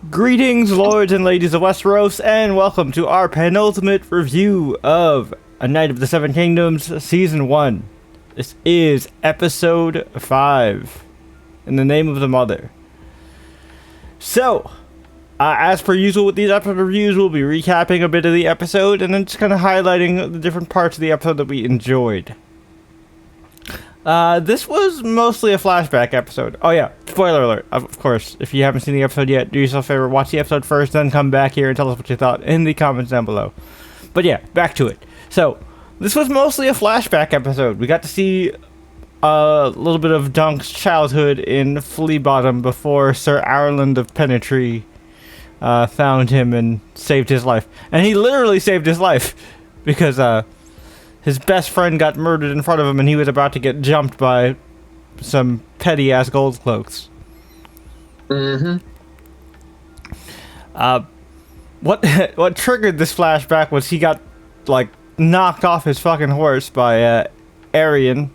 Greetings, lords and ladies of Westeros, and welcome to our penultimate review of A Night of the Seven Kingdoms, Season 1. This is Episode 5, In the Name of the Mother. So, as per usual with these episode reviews, we'll be recapping a bit of the episode, and then just kind of highlighting the different parts of the episode that we enjoyed. This was mostly a flashback episode. Oh yeah, spoiler alert, of course. If you haven't seen the episode yet, do yourself a favor, watch the episode first, then come back here and tell us what you thought in the comments down below. But yeah, back to it. So, this was mostly a flashback episode. We got to see a little bit of Dunk's childhood in Flea Bottom before Sir Ireland of Penetree found him and saved his life. And he literally saved his life, because his best friend got murdered in front of him, and he was about to get jumped by some petty-ass gold cloaks. Mm-hmm. What triggered this flashback was he got, like, knocked off his fucking horse by Aegon.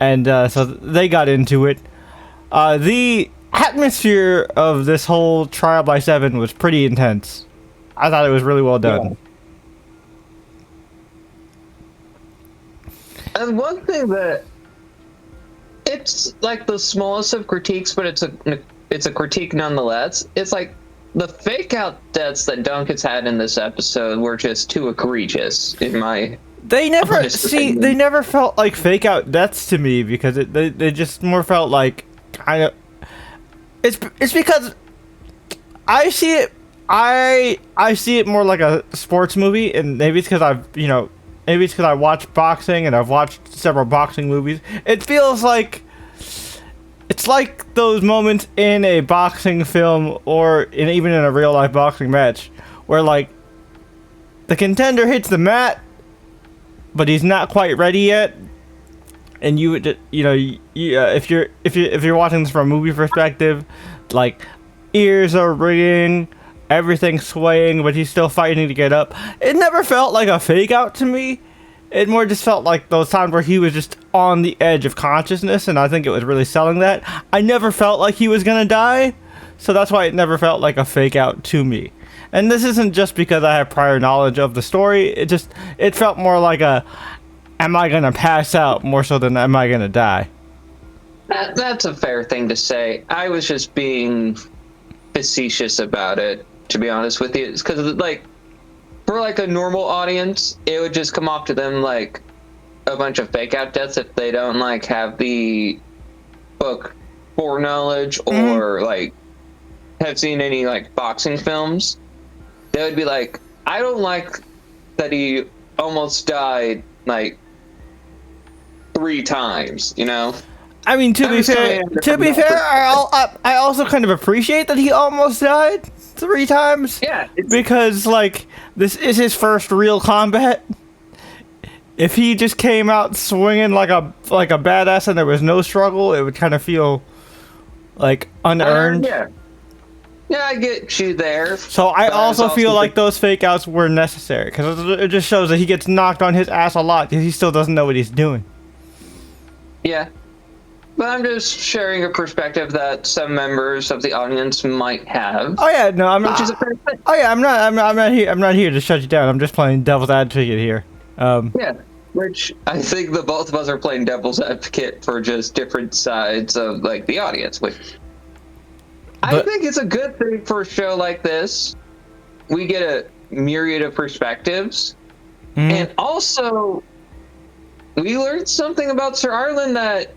And so they got into it. The atmosphere of this whole trial by seven was pretty intense. I thought it was really well done. Yeah. And one thing that it's like the smallest of critiques, but it's a critique nonetheless. It's like the fake out deaths that Duncan's had in this episode were just too egregious in my. They never felt like fake out deaths to me, because they just more felt like kind of. It's because I see it more like a sports movie, and maybe it's because maybe it's because I watch boxing and I've watched several boxing movies. It feels like it's like those moments in a boxing film or even in a real life boxing match where, like, the contender hits the mat, but he's not quite ready yet, and if you're watching this from a movie perspective, like, ears are ringing, everything's swaying, but he's still fighting to get up. It never felt like a fake out to me. It more just felt like those times where he was just on the edge of consciousness, and I think it was really selling that. I never felt like he was gonna die, so that's why it never felt like a fake out to me. And this isn't just because I have prior knowledge of the story. It felt more like am I gonna pass out more so than am I gonna die? That's a fair thing to say. I was just being facetious about it, to be honest with you. It's because, like, for like a normal audience, it would just come off to them like a bunch of fake out deaths if they don't like have the book foreknowledge or like have seen any like boxing films. They would be like, I don't like that he almost died like 3 times, you know? I mean, to be fair, I also kind of appreciate that he almost died 3 times. Yeah, because, like, this is his first real combat. If he just came out swinging like a badass and there was no struggle, it would kind of feel like unearned. Yeah, I get you there. So I also feel like those fake outs were necessary, because it just shows that he gets knocked on his ass a lot because he still doesn't know what he's doing. Yeah. But I'm just sharing a perspective that some members of the audience might have. Oh yeah, no, I'm not. Which is a fair thing. Oh yeah, I'm not here to shut you down. I'm just playing devil's advocate here. Yeah, which I think the both of us are playing devil's advocate for just different sides of like the audience. Which I think it's a good thing for a show like this. We get a myriad of perspectives, and also we learned something about Sir Ireland that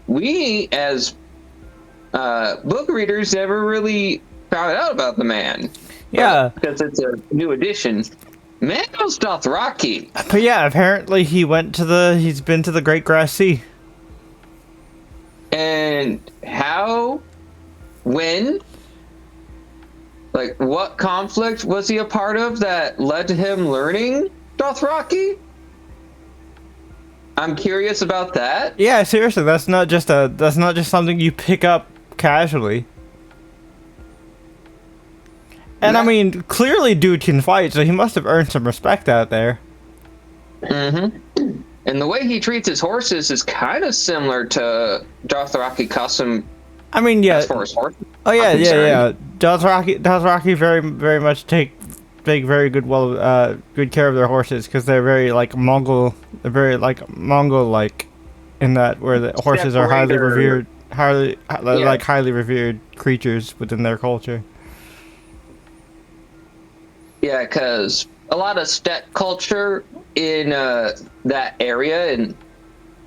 we, as book readers, never really found out about the man. Yeah. Because it's a new edition. Manos Dothraki. But yeah, apparently he's been to the Great Grass Sea. And how? When? Like, what conflict was he a part of that led to him learning Dothraki? I'm curious about that. Yeah, seriously, that's not just something you pick up casually. And I mean, clearly dude can fight, so he must have earned some respect out there. And the way he treats his horses is kind of similar to Dothraki custom I mean, yeah. As far as horses, Oh yeah, I'm yeah, yeah. concerned. Dothraki very, very much take very good care of their horses because they're very like Mongol, they're very like Mongol like in that where the horses are highly Separator. revered, highly Yeah. like highly revered creatures within their culture. Yeah, because a lot of steppe culture in that area, and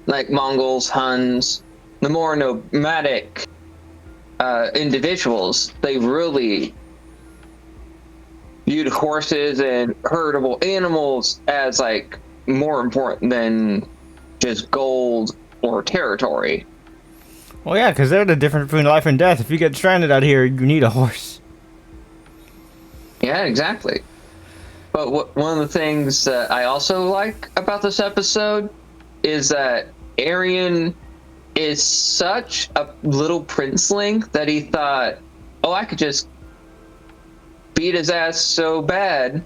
like Mongols, Huns, the more nomadic individuals, they really viewed horses and herdable animals as like more important than just gold or territory. Well, yeah, because they're the difference between life and death. If you get stranded out here, you need a horse. Yeah, exactly. But one of the things that I also like about this episode is that Arion is such a little princeling that he thought, oh, I could just beat his ass so bad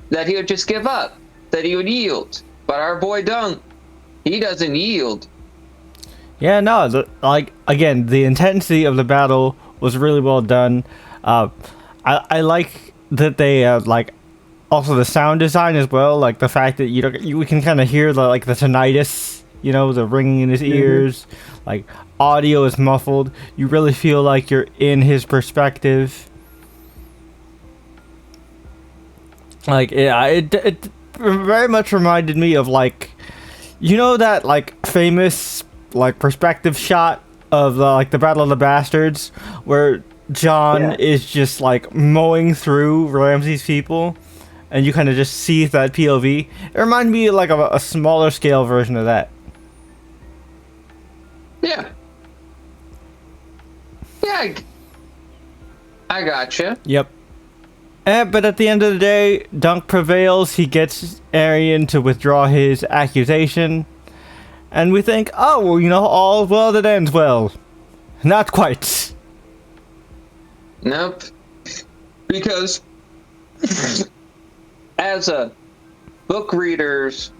that he would just give up, that he would yield. But our boy Dunk, he doesn't yield. Yeah, no, like again, the intensity of the battle was really well done. I like that they like also the sound design as well, like the fact that we can kind of hear the like the tinnitus, you know, the ringing in his ears, like audio is muffled. You really feel like you're in his perspective. Like it very much reminded me of like, you know, that like famous like perspective shot of like the Battle of the Bastards where John is just like mowing through Ramsay's people, and you kind of just see that POV. It reminded me like of a smaller scale version of that. Yeah. Yeah, I gotcha. Yep. But at the end of the day, Dunk prevails. He gets Arion to withdraw his accusation. And we think, oh, well, you know, all's well that ends well. Not quite. Nope. Because as a book readers,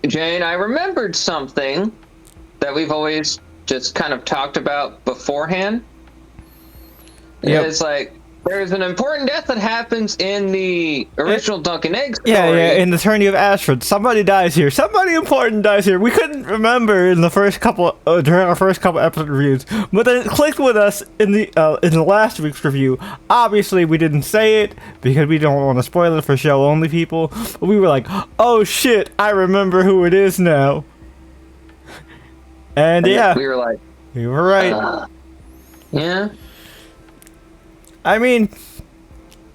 Jane, I remembered something that we've always just kind of talked about beforehand. Yep. It's like there's an important death that happens in the original Duncan Egg story. Yeah, in the Tourney of Ashford, somebody dies here. Somebody important dies here. We couldn't remember in the first couple during our first couple episode reviews, but then it clicked with us in the last week's review. Obviously, we didn't say it because we don't want to spoil it for show only people. But we were like, "Oh shit, I remember who it is now." And yeah, we were like, we were right. yeah. I mean,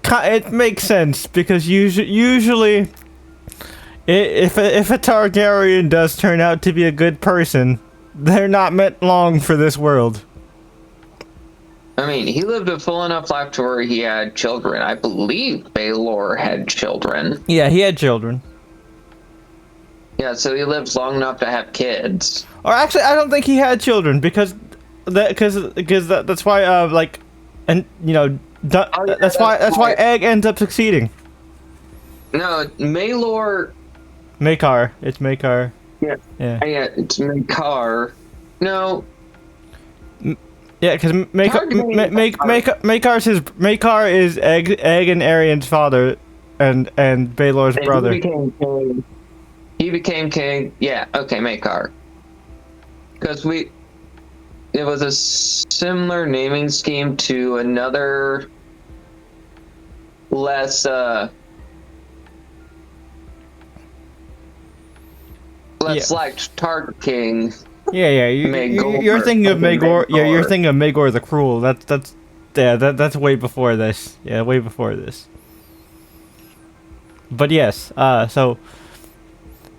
it makes sense because usually, if a Targaryen does turn out to be a good person, they're not meant long for this world. I mean, he lived a full enough life to where he had children. I believe Baelor had children. Yeah, he had children. Yeah, so he lived long enough to have kids. Or actually, I don't think he had children because that's why like, and you know, that's why Egg ends up succeeding. No, Maelor. Maekar, it's Maekar. Yeah. Yeah. Yeah, it's Maekar. No. Yeah, because Maekar is Egg and Arion's father, and Baelor's brother. He became king. He became king. Yeah. Okay, Maekar. Because it was a similar naming scheme to another less liked Target King. Yeah. You're thinking of Maegor. Yeah, you're thinking of Maegor the Cruel. That's way before this. Yeah, way before this. But yes, so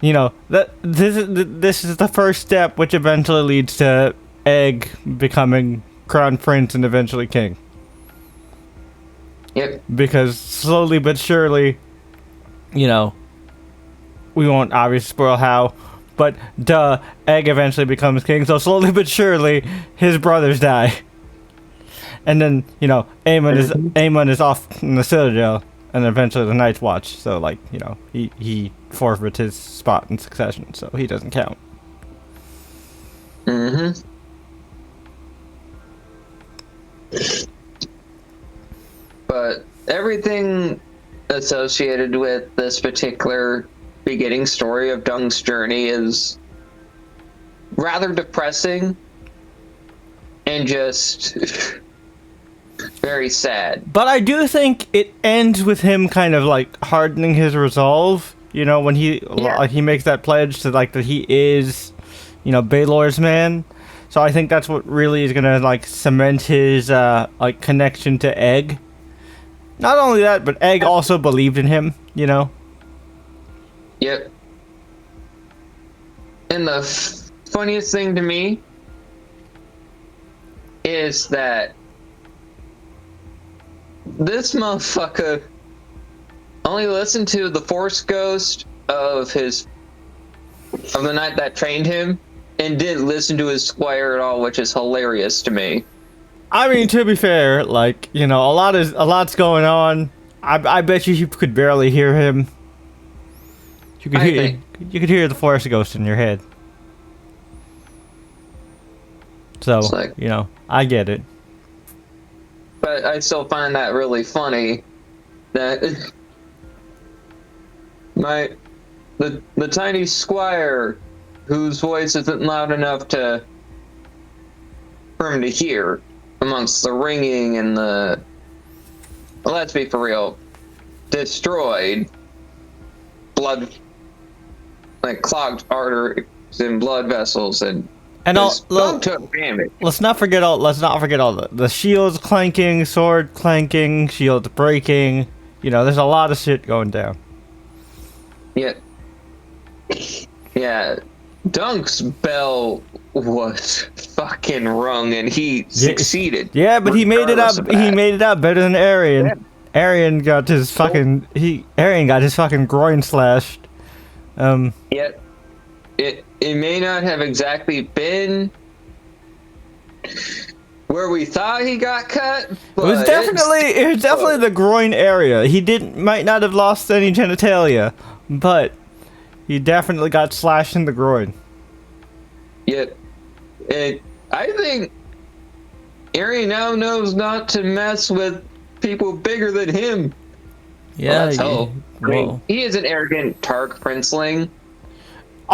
you know that this is the first step, which eventually leads to Egg becoming crown prince and eventually king. Yep. Because slowly but surely, you know, we won't obviously spoil how, but Egg eventually becomes king. So slowly but surely, his brothers die, and then you know Aemon is off in the Citadel, and eventually the Night's Watch. So like you know he forfeits his spot in succession, so he doesn't count. Mm-hmm. but everything associated with this particular beginning story of Dunk's journey is rather depressing and just very sad. But I do think it ends with him kind of like hardening his resolve. You know, when he like he makes that pledge to like that he is, you know, Baelor's man. So I think that's what really is gonna like cement his like connection to Egg. Not only that, but Egg also believed in him. You know. Yep. And the funniest thing to me is that this motherfucker only listened to the Force Ghost of the knight that trained him, and didn't listen to his squire at all, which is hilarious to me. I mean, to be fair, like, you know, a lot's going on. I bet you could barely hear him. You could hear the Force Ghost in your head. So, like, you know, I get it. But I still find that really funny that the tiny squire whose voice isn't loud enough for him to hear amongst the ringing and the, well, let's be for real, destroyed blood, like clogged arteries and blood vessels, and took damage. Let's not forget all the shields clanking, sword clanking, shields breaking. You know, there's a lot of shit going down. Yeah. Dunk's bell was fucking rung, and he succeeded. Yeah, but he made it up. He made it out better than Aegon. Yeah. Aegon got his fucking groin slashed. Yeah. It may not have exactly been where we thought he got cut, but it was definitely the groin area. He might not have lost any genitalia, but he definitely got slashed in the groin. Yep. And I think Aegon now knows not to mess with people bigger than him. Yeah. Let's hope. I mean, he is an arrogant Targ princeling.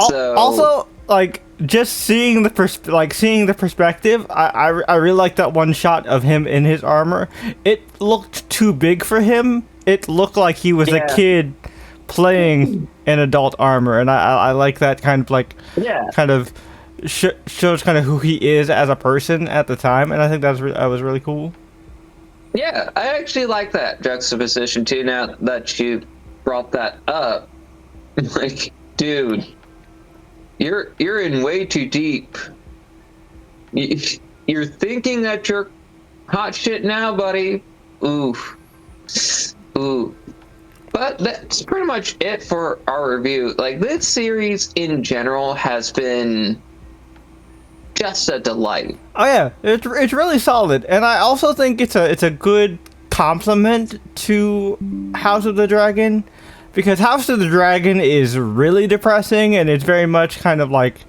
So, also, like, just seeing the perspective, I really like that one shot of him in his armor. It looked too big for him. It looked like he was a kid playing in adult armor, and I like that kind of like kind of shows kind of who he is as a person at the time, and I think that was really cool. Yeah, I actually like that juxtaposition too. Now that you brought that up, like, dude. You're in way too deep. You're thinking that you're hot shit now, buddy. Ooh. But that's pretty much it for our review. Like, this series in general has been just a delight. Oh yeah, it's really solid, and I also think it's a good compliment to House of the Dragon. Because House of the Dragon is really depressing, and it's very much kind of like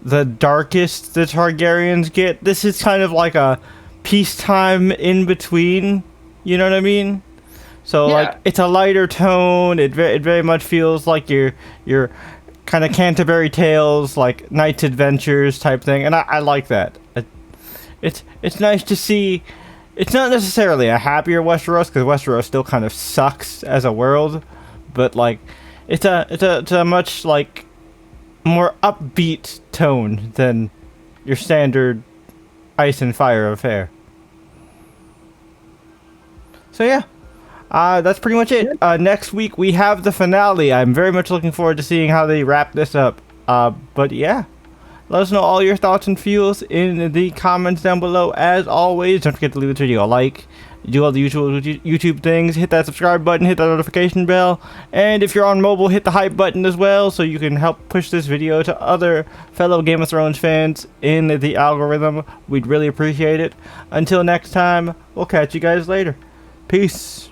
the darkest the Targaryens get. This is kind of like a peacetime in between, you know what I mean? So like, it's a lighter tone. It very much feels like your kind of Canterbury Tales, like Knight's Adventures type thing, and I like that. It's nice to see. It's not necessarily a happier Westeros, because Westeros still kind of sucks as a world. But like, it's a much like more upbeat tone than your standard ice and fire affair. So yeah, that's pretty much it. Next week we have the finale. I'm very much looking forward to seeing how they wrap this up. But yeah, let us know all your thoughts and feels in the comments down below. As always, don't forget to leave this video a like. Do all the usual YouTube things, hit that subscribe button, hit that notification bell, and if you're on mobile, hit the hype button as well, so you can help push this video to other fellow Game of Thrones fans in the algorithm. We'd really appreciate it. Until next time, we'll catch you guys later. Peace.